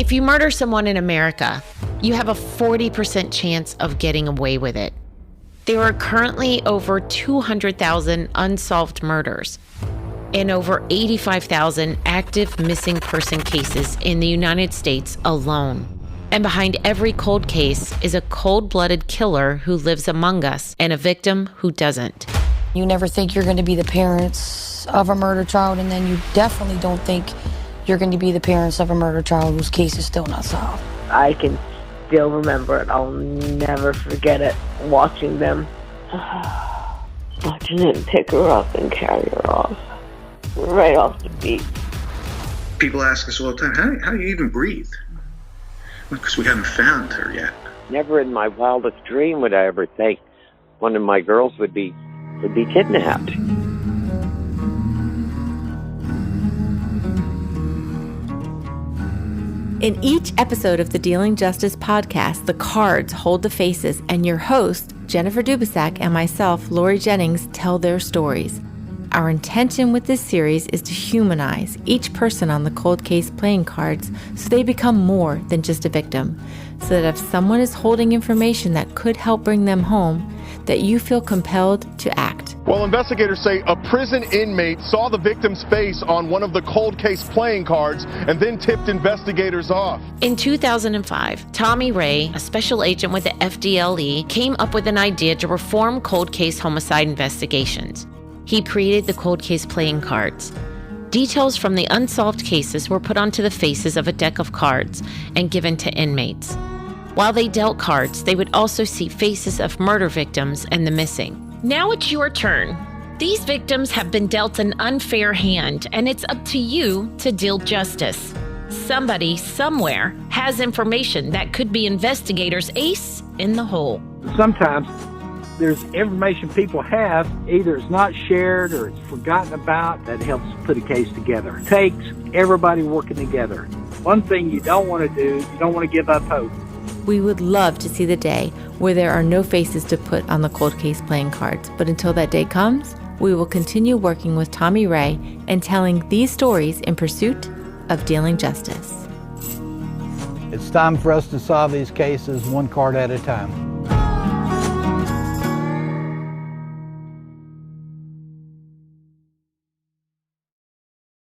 If you murder someone in America, you have a 40% chance of getting away with it. There are currently over 200,000 unsolved murders and over 85,000 active missing person cases in the United States alone. And behind every cold case is a cold-blooded killer who lives among us and a victim who doesn't. You never think you're going to be the parents of a murder child, and then you definitely don't think you're going to be the parents of a murder child whose case is still not solved. I can still remember it. I'll never forget it, watching them. Watching him pick her up and carry her off. Right off the beat. People ask us all the time, how do you even breathe? Because we haven't found her yet. Never in my wildest dream would I ever think one of my girls would be kidnapped. In each episode of the Dealing Justice podcast, the cards hold the faces, and your host, Jennifer Dubasak, and myself, Lori Jennings, tell their stories. Our intention with this series is to humanize each person on the cold case playing cards so they become more than just a victim, so that if someone is holding information that could help bring them home, that you feel compelled to act. Well, investigators say a prison inmate saw the victim's face on one of the cold case playing cards and then tipped investigators off. In 2005, Tommy Ray, a special agent with the FDLE, came up with an idea to reform cold case homicide investigations. He created the cold case playing cards. Details from the unsolved cases were put onto the faces of a deck of cards and given to inmates. While they dealt cards, they would also see faces of murder victims and the missing. Now it's your turn. These victims have been dealt an unfair hand, and it's up to you to deal justice. Somebody, somewhere, has information that could be investigators' ace in the hole. Sometimes there's information people have, either it's not shared or it's forgotten about, that helps put a case together. It takes everybody working together. One thing you don't want to do, you don't want to give up hope. We would love to see the day where there are no faces to put on the cold case playing cards, but until that day comes, we will continue working with Tommy Ray and telling these stories in pursuit of dealing justice. It's time for us to solve these cases one card at a time.